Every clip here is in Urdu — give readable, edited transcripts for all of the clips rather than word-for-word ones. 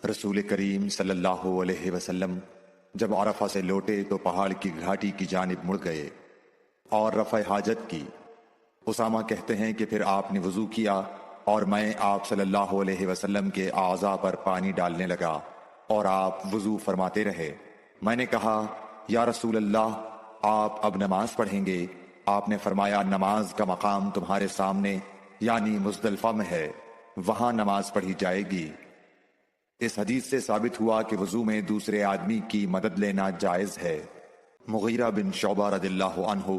رسول کریم صلی اللہ علیہ وسلم جب عرفہ سے لوٹے تو پہاڑ کی گھاٹی کی جانب مڑ گئے اور رفع حاجت کی۔ اسامہ کہتے ہیں کہ پھر آپ نے وضو کیا اور میں آپ صلی اللہ علیہ وسلم کے اعضاء پر پانی ڈالنے لگا اور آپ وضو فرماتے رہے۔ میں نے کہا یا رسول اللہ، آپ اب نماز پڑھیں گے؟ آپ نے فرمایا نماز کا مقام تمہارے سامنے یعنی مزدلفہ میں ہے، وہاں نماز پڑھی جائے گی۔ اس حدیث سے ثابت ہوا کہ وضو میں دوسرے آدمی کی مدد لینا جائز ہے۔ مغیرہ بن شعبہ رضی اللہ عنہ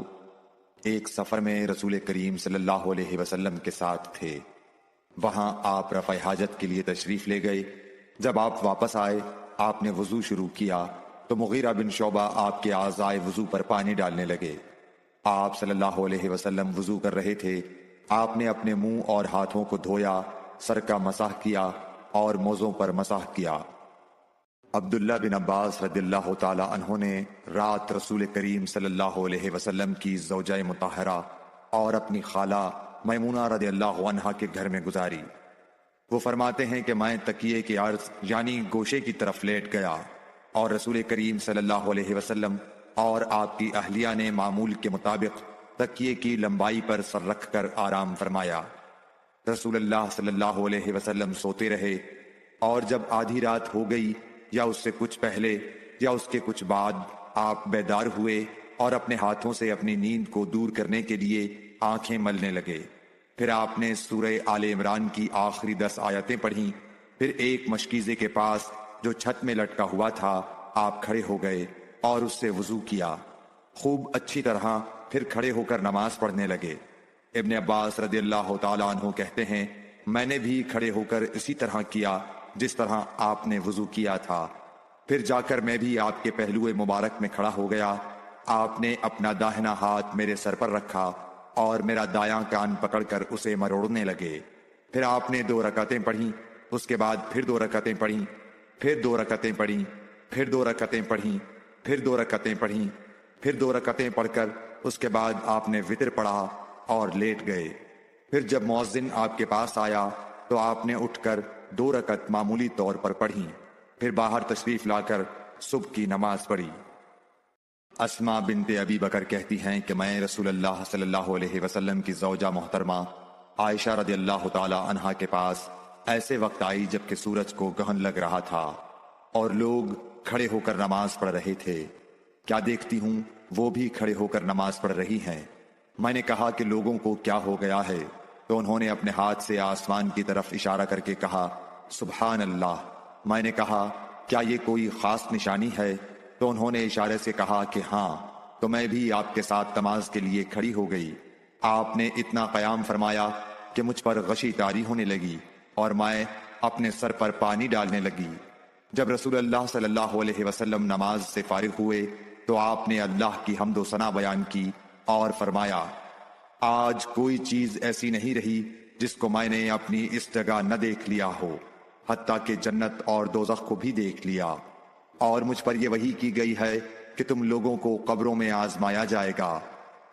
ایک سفر میں رسول کریم صلی اللہ علیہ وسلم کے ساتھ تھے۔ وہاں آپ رفع حاجت کے لیے تشریف لے گئے۔ جب آپ واپس آئے، آپ نے وضو شروع کیا تو مغیرہ بن شعبہ آپ کے اعضائے وضو پر پانی ڈالنے لگے۔ آپ صلی اللہ علیہ وسلم وضو کر رہے تھے۔ آپ نے اپنے منہ اور ہاتھوں کو دھویا، سر کا مسح کیا اور موزوں پر مسح کیا۔ عبداللہ بن عباس رضی اللہ تعالی عنہ نے رات رسول کریم صلی اللہ علیہ وسلم کی زوجہ مطہرہ اور اپنی خالہ میمونہ رضی اللہ عنہا کے گھر میں گزاری۔ وہ فرماتے ہیں کہ میں تکیے کے عرض یعنی گوشے کی طرف لیٹ گیا اور رسول کریم صلی اللہ علیہ وسلم اور آپ کی اہلیہ نے معمول کے مطابق تکیے کی لمبائی پر سر رکھ کر آرام فرمایا۔ رسول اللہ صلی اللہ علیہ وسلم سوتے رہے اور جب آدھی رات ہو گئی یا اس سے کچھ پہلے یا اس کے کچھ بعد آپ بیدار ہوئے اور اپنے ہاتھوں سے اپنی نیند کو دور کرنے کے لیے آنکھیں ملنے لگے۔ پھر آپ نے سورہ آل عمران کی آخری 10 آیتیں پڑھیں۔ پھر ایک مشکیزے کے پاس جو چھت میں لٹکا ہوا تھا آپ کھڑے ہو گئے اور اس سے وضو کیا، خوب اچھی طرح، پھر کھڑے ہو کر نماز پڑھنے لگے۔ ابن عباس رضی اللہ تعالیٰ عنہ کہتے ہیں میں نے بھی کھڑے ہو کر اسی طرح کیا جس طرح آپ نے وضو کیا تھا۔ پھر جا کر میں بھی آپ کے پہلو مبارک میں کھڑا ہو گیا۔ آپ نے اپنا داہنا ہاتھ میرے سر پر رکھا اور میرا دایاں کان پکڑ کر اسے مروڑنے لگے۔ پھر آپ نے 2 رکعتیں پڑھیں، اس کے بعد پھر 2 رکعتیں پڑھیں، پھر 2 رکعتیں پڑھیں، پھر 2 رکعتیں پڑھیں، پھر 2 رکعتیں پڑھیں، پھر 2 رکعتیں پڑھ کر اس کے بعد آپ نے وتر پڑھا اور لیٹ گئے۔ پھر جب مؤذن آپ کے پاس آیا تو آپ نے اٹھ کر 2 رکعت معمولی طور پر پڑھیں، پھر باہر تشریف لا کر صبح کی نماز پڑھی۔ اسماء بنت ابی بکر کہتی ہیں کہ میں رسول اللہ صلی اللہ علیہ وسلم کی زوجہ محترمہ عائشہ رضی اللہ تعالی عنہا کے پاس ایسے وقت آئی جبکہ سورج کو گہن لگ رہا تھا اور لوگ کھڑے ہو کر نماز پڑھ رہے تھے۔ کیا دیکھتی ہوں وہ بھی کھڑے ہو کر نماز پڑھ رہی ہیں۔ میں نے کہا کہ لوگوں کو کیا ہو گیا ہے، تو انہوں نے اپنے ہاتھ سے آسمان کی طرف اشارہ کر کے کہا سبحان اللہ۔ میں نے کہا کیا یہ کوئی خاص نشانی ہے؟ تو انہوں نے اشارے سے کہا کہ ہاں، تو میں بھی آپ کے ساتھ نماز کے لیے کھڑی ہو گئی۔ آپ نے اتنا قیام فرمایا کہ مجھ پر غشی طاری ہونے لگی اور میں اپنے سر پر پانی ڈالنے لگی۔ جب رسول اللہ صلی اللہ علیہ وسلم نماز سے فارغ ہوئے تو آپ نے اللہ کی حمد و ثنا بیان کی اور فرمایا آج کوئی چیز ایسی نہیں رہی جس کو میں نے اپنی اس جگہ نہ دیکھ لیا ہو، حتیٰ کہ جنت اور دوزخ کو بھی دیکھ لیا، اور مجھ پر یہ وحی کی گئی ہے کہ تم لوگوں کو قبروں میں آزمایا جائے گا،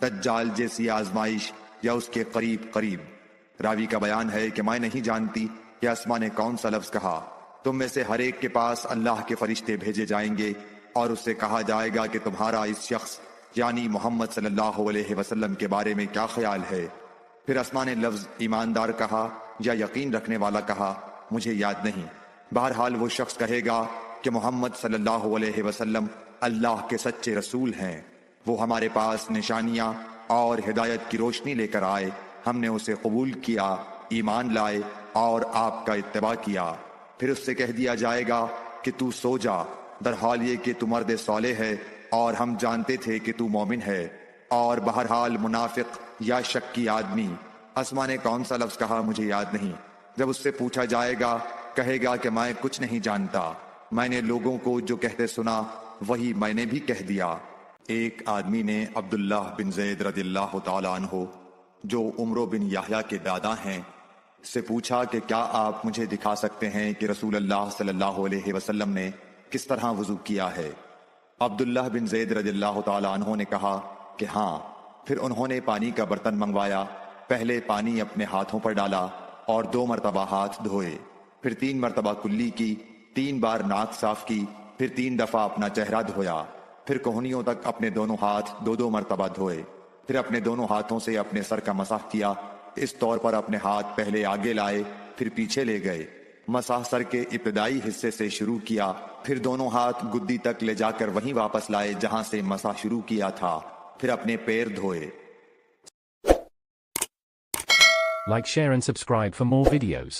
دجال جیسی آزمائش یا اس کے قریب قریب۔ راوی کا بیان ہے کہ میں نہیں جانتی کہ اسما نے کون سا لفظ کہا۔ تم میں سے ہر ایک کے پاس اللہ کے فرشتے بھیجے جائیں گے اور اس سے کہا جائے گا کہ تمہارا اس شخص یعنی محمد صلی اللہ علیہ وسلم کے بارے میں کیا خیال ہے۔ پھر اسما نے لفظ ایماندار کہا یا یقین رکھنے والا کہا، مجھے یاد نہیں۔ بہرحال وہ شخص کہے گا کہ محمد صلی اللہ علیہ وسلم اللہ کے سچے رسول ہیں، وہ ہمارے پاس نشانیاں اور ہدایت کی روشنی لے کر آئے، ہم نے اسے قبول کیا، ایمان لائے اور آپ کا اتباع کیا۔ پھر اس سے کہہ دیا جائے گا کہ تو سو جا، درحال یہ کہ تو مرد صالح ہے اور ہم جانتے تھے کہ تو مومن ہے، اور بہرحال منافق یا شکی آدمی۔ اسما نے کون سا لفظ کہا مجھے یاد نہیں۔ جب اس سے پوچھا جائے گا کہے گا کہ میں کچھ نہیں جانتا، میں نے لوگوں کو جو کہتے سنا وہی میں نے بھی کہہ دیا۔ ایک آدمی نے عبداللہ بن زید رضی اللہ تعالی عنہ جو عمرو بن یحییٰ کے دادا ہیں سے پوچھا کہ کیا آپ مجھے دکھا سکتے ہیں کہ رسول اللہ صلی اللہ علیہ وسلم نے کس طرح وضو کیا ہے؟ عبداللہ بن زید رضی اللہ تعالی عنہ نے کہا کہ ہاں۔ پھر انہوں نے پانی کا برتن منگوایا، پہلے پانی اپنے ہاتھوں پر ڈالا اور 2 مرتبہ ہاتھ دھوئے، پھر 3 مرتبہ کلی کی، 3 بار ناک صاف کی، پھر 3 دفعہ اپنا چہرہ دھویا، پھر کوہنیوں تک اپنے دونوں ہاتھ 2 مرتبہ دھوئے، پھر اپنے دونوں ہاتھوں سے اپنے سر کا مسح کیا، اس طور پر اپنے ہاتھ پہلے آگے لائے پھر پیچھے لے گئے، مسح سر کے ابتدائی حصے سے شروع کیا، پھر دونوں ہاتھ گدی تک لے جا کر وہیں واپس لائے جہاں سے مسح شروع کیا تھا، پھر اپنے پیر دھوئے۔ Like, share and subscribe for more videos.